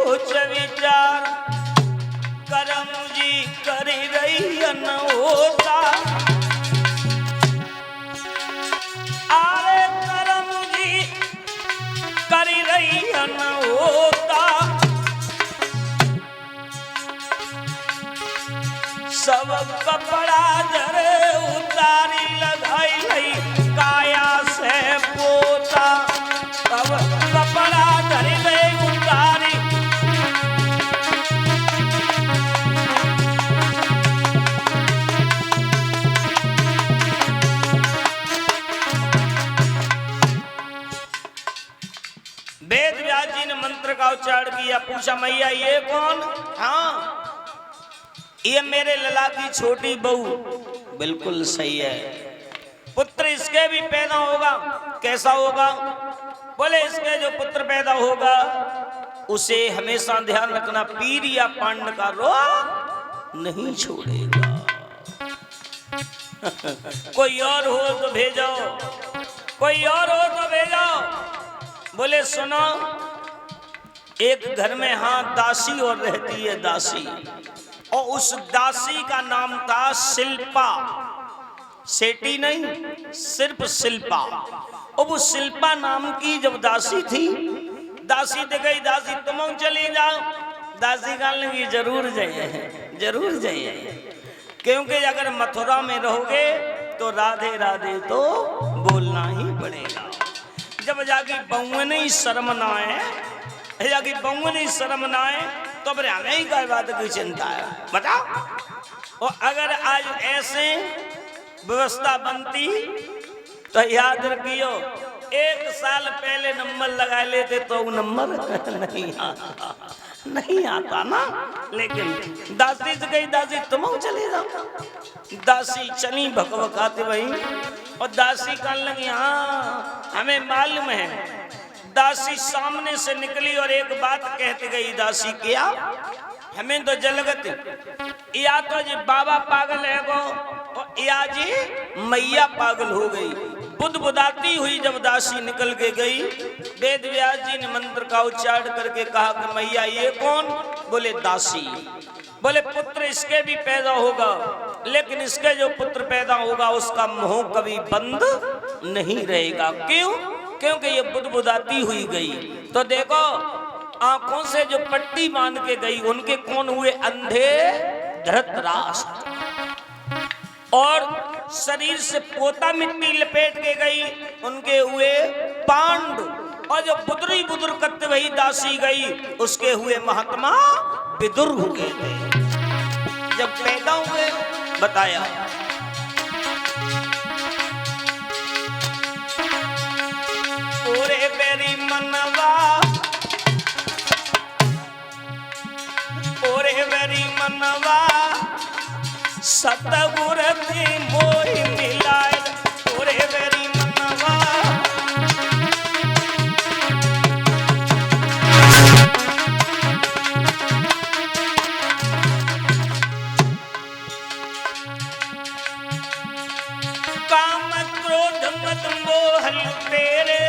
सोच विचार करम जी कर रही होता। आरे करम जी कर रही होता। सब कपड़ा जर उतारी लगाई लई काया से पोता। सब कपड़ा धर गए उतारी वेद व्यास जी ने मंत्र का उच्चारण किया। पूछा मैया ये कौन? हाँ ये मेरे लला की छोटी बहू। बिल्कुल सही है। पुत्र इसके भी पैदा होगा। कैसा होगा? बोले इसके जो पुत्र पैदा होगा उसे हमेशा ध्यान रखना, पीर या पांड का रोग नहीं छोड़ेगा। कोई और हो तो भेजो, कोई और हो तो भेजो। बोले सुनो, एक घर में हाँ दासी और रहती है दासी, और उस दासी का नाम था शिल्पा। सेठी नहीं, सिर्फ शिल्पा। और वो शिल्पा नाम की जब दासी थी, दासी तो गई, दासी तुम चली जाओ। दासी कहने लगी जरूर जाइए, जरूर जाइए, क्योंकि अगर मथुरा में रहोगे तो राधे राधे तो बोलना ही पड़ेगा। जब जाके बहू नहीं शर्म ना आए, जाके बहू नहीं शर्म ना आए तो फिर हमें ही कोई बात की चिंता है, बताओ। और अगर आज ऐसे व्यवस्था बनती तो याद रखियो, 1 साल पहले नंबर लगा लेते तो वो नंबर नहीं आता ना। लेकिन दासी से गई, दासी तुम चले जाओ। दासी चली भकभकाते वही, और दासी कहने लगी हाँ हमें मालूम है। दासी सामने से निकली और एक बात कहते गई। दासी क्या? हमें तो जलगत या तो जी बाबा पागल है गो, और या जी मैया पागल हो गई। बुदबुदाती हुई जब दासी निकल के गई, वेद व्यास जी ने मंत्र का उच्चारण करके कहा कि मैया ये कौन? बोले दासी। बोले पुत्र इसके भी पैदा होगा, लेकिन इसके जो पुत्र पैदा होगा उसका मुंह कभी बंद नहीं रहेगा। क्यों? क्योंकि ये बुदबुदाती हुई गई। तो देखो आंखों से जो पट्टी बांध के गई उनके कौन हुए? अंधे धृतराष्ट्र। और शरीर से पोता मिट्टी लपेट के गई उनके हुए पांडु। और जो बुदरी बुदुर करते वही दासी गई उसके हुए महात्मा विदुर हुए थे। जब पैदा हुए बताया ओरे बेरी मनवा, ओरे बेरी मनवा सतगुर थी मोहि मिलाए। ओरे बेरी मनवा काम क्रोध मद मोह तेरे,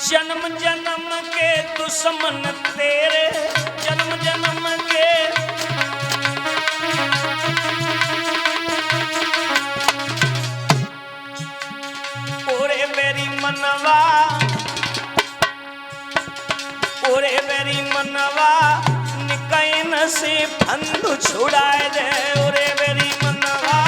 जन्म जन्म के दुश्मन तेरे, जन्म जन्म के ओरे मेरी मनवा, ओरे मेरी मनवा निकैन से फंद छुड़ाए दे। ओरे मेरी मनवा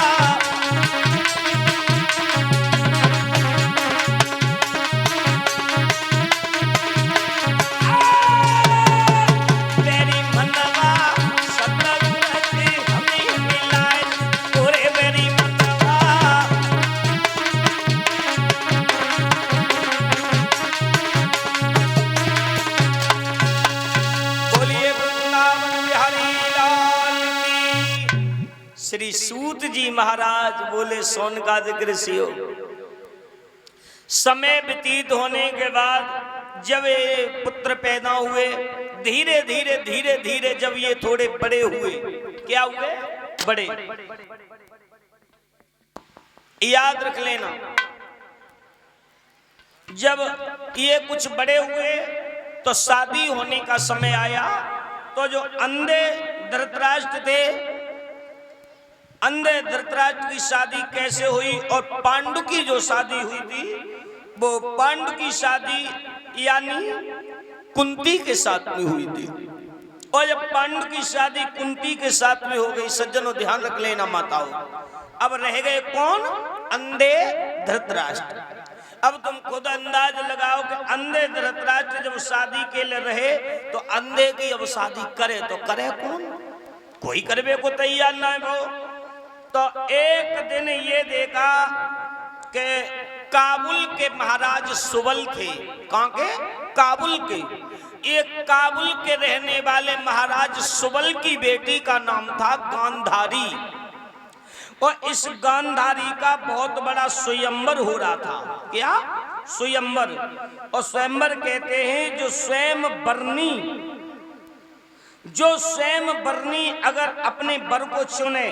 श्री सूत जी महाराज बोले सोनकादिक ऋषियों, समय व्यतीत होने के बाद जब ये पुत्र पैदा हुए, धीरे धीरे धीरे धीरे जब ये थोड़े बड़े हुए, क्या हुए? बड़े। याद रख लेना, जब ये कुछ बड़े हुए तो शादी होने का समय आया, तो जो अंधे धृतराष्ट्र थे, अंधे धृतराष्ट्र की शादी कैसे हुई, और पांडु की जो शादी हुई थी वो पांडु की शादी यानी कुंती के साथ में हुई थी। और जब पांडु की शादी कुंती के साथ में हो गई, सज्जनों ध्यान रख लेना माताओं, अब रह गए कौन? अंधे धृतराष्ट्र। अब तुम खुद अंदाज लगाओ कि अंधे धृतराष्ट्र जब शादी के लिए रहे तो अंधे की अब शादी करे तो करे कौन? कोई करवे को तैयार ना है वो। तो एक दिन ये देखा कि काबुल के महाराज सुबल थे। कहां के? काबुल के। एक काबुल के रहने वाले महाराज सुबल की बेटी का नाम था गांधारी, और इस गांधारी का बहुत बड़ा स्वयंवर हो रहा था। क्या? स्वयंवर। और स्वयंवर कहते हैं जो स्वयं बरनी, जो स्वयं बरनी अगर अपने वर को चुने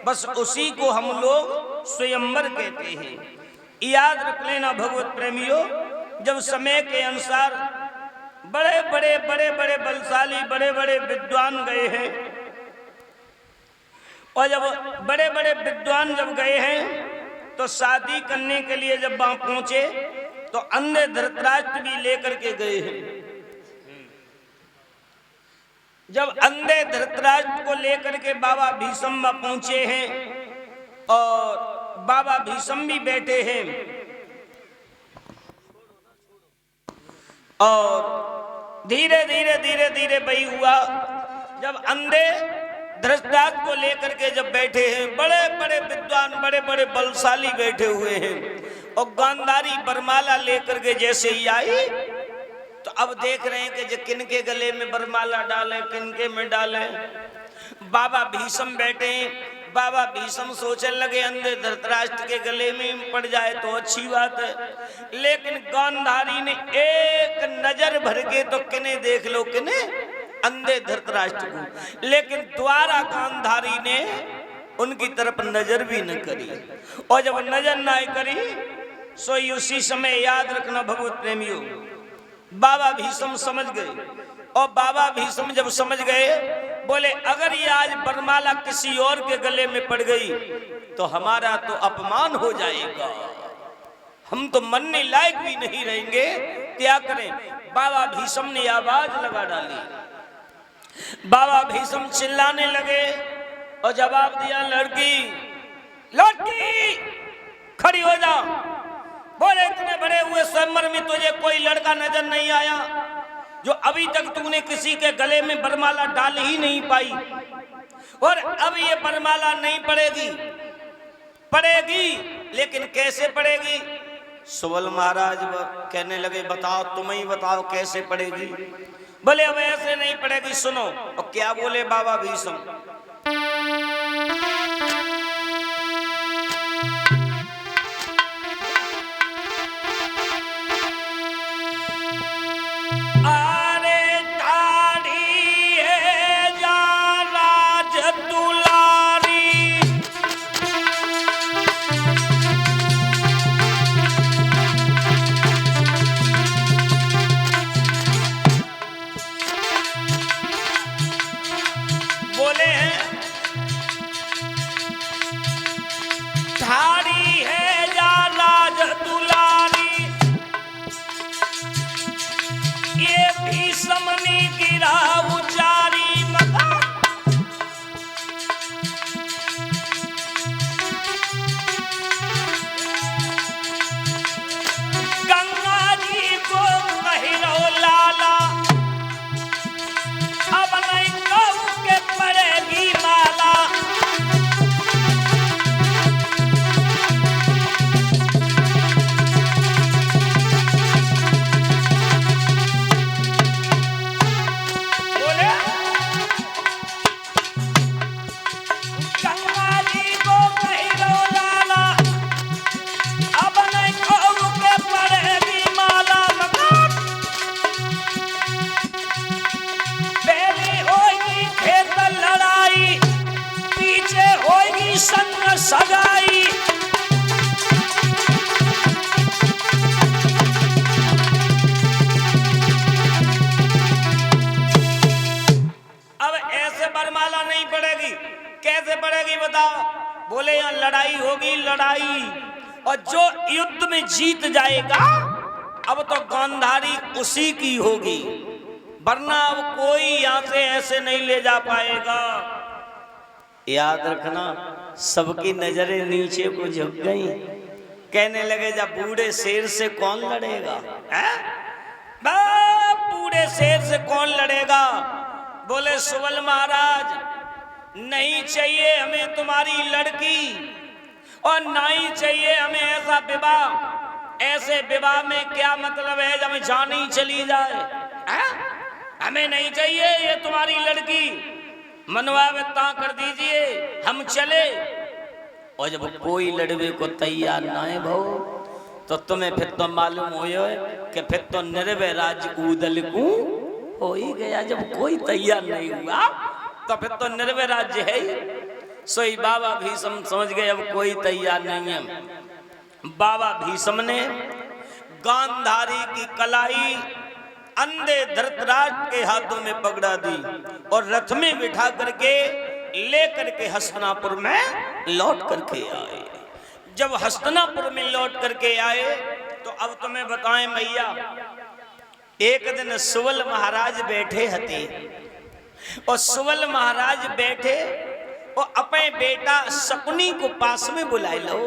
बस उसी को हम लोग स्वयंवर कहते हैं। याद रख लेना भगवत प्रेमियों, जब समय के अनुसार बड़े बड़े बलशाली बड़े बड़े विद्वान गए हैं, और जब बड़े बड़े विद्वान जब गए हैं तो शादी करने के लिए जब वहां पहुंचे तो अंधे धृतराष्ट्र भी लेकर के गए हैं। जब अंधे धृतराष्ट्र को लेकर के बाबा भीष्म पहुंचे हैं और बाबा भीष्म भी बैठे हैं, और धीरे धीरे वही हुआ। जब अंधे धृतराष्ट्र को लेकर के जब बैठे हैं, बड़े बड़े विद्वान बड़े बड़े बलशाली बैठे हुए हैं, और गांधारी बरमाला लेकर के जैसे ही आई तो अब देख रहे हैं कि जो किनके गले में बरमाला डालें, किनके में डालें। बाबा भीष्म बैठे हैं। बाबा भीष्म सोचने लगे अंधे धृतराष्ट्र के गले में पड़ जाए तो अच्छी बात है, लेकिन गांधारी ने एक नजर भर के तो किने देख लो, किने? अंधे धृतराष्ट्र को। लेकिन द्वारा गांधारी ने उनकी तरफ नजर भी न करी, और जब नजर ना करी सो उसी समय याद रखना भगवत प्रेमियों, बाबा भीष्म समझ गए। और बाबा भीष्म जब समझ गए बोले अगर ये आज बरमाला किसी और के गले में पड़ गई तो हमारा तो अपमान हो जाएगा, हम तो मरने लायक भी नहीं रहेंगे, क्या करें? बाबा भीष्म ने आवाज लगा डाली। बाबा भीष्म चिल्लाने लगे और जवाब दिया, लड़की लड़की खड़ी हो जा। बोले इतने बड़े हुए स्वयंवर में तुझे कोई लड़का नजर नहीं आया जो अभी तक तूने किसी के गले में बरमाला डाल ही नहीं पाई, और अब ये बरमाला नहीं पड़ेगी? पड़ेगी, लेकिन कैसे पड़ेगी? सुबल महाराज कहने लगे बताओ, तुम ही बताओ कैसे पड़ेगी। बोले अब ऐसे नहीं पड़ेगी, सुनो। और क्या बोले बाबा भीष्म? सगाई पड़ेगी? कैसे पड़ेगी बताओ? बोले यहाँ लड़ाई होगी, लड़ाई, और जो युद्ध में जीत जाएगा अब तो गांधारी उसी की होगी, वरना अब कोई यहां से ऐसे नहीं ले जा पाएगा। याद रखना, सबकी नजरें नीचे को झुक गई। कहने लगे जब बूढ़े शेर से कौन लड़ेगा? बूढ़े शेर से कौन लड़ेगा? बोले सुबल महाराज नहीं चाहिए हमें तुम्हारी लड़की, और ना ही चाहिए हमें ऐसा विवाह। ऐसे विवाह में क्या मतलब है जब जान ही चली जाए? हमें नहीं चाहिए ये तुम्हारी लड़की, मनवा में ता कर दीजिए, हम चले। और जब कोई लड़वे को तैयार ना है भाव, तो तुम्हें फिर तो मालूम हो कि फिर तो निर्भय राज्य उदल को हो ही गया। जब कोई तैयार नहीं हुआ तो फिर तो निर्भय राज्य है ही। सोई बाबा भीष्म समझ गए अब कोई तैयार नहीं है। बाबा भीष्म ने गांधारी की कलाई अंधे धृतराष्ट्र के हाथों में पकड़ा दी और रथ में बिठा करके लेकर के हस्तिनापुर में लौट करके आए। जब हस्तिनापुर में लौट करके आए तो अब तुम्हें बताएं मैया, एक दिन सुबल महाराज बैठे हते, और सुबल महाराज बैठे और अपने बेटा शकुनी को पास में बुलाए लो।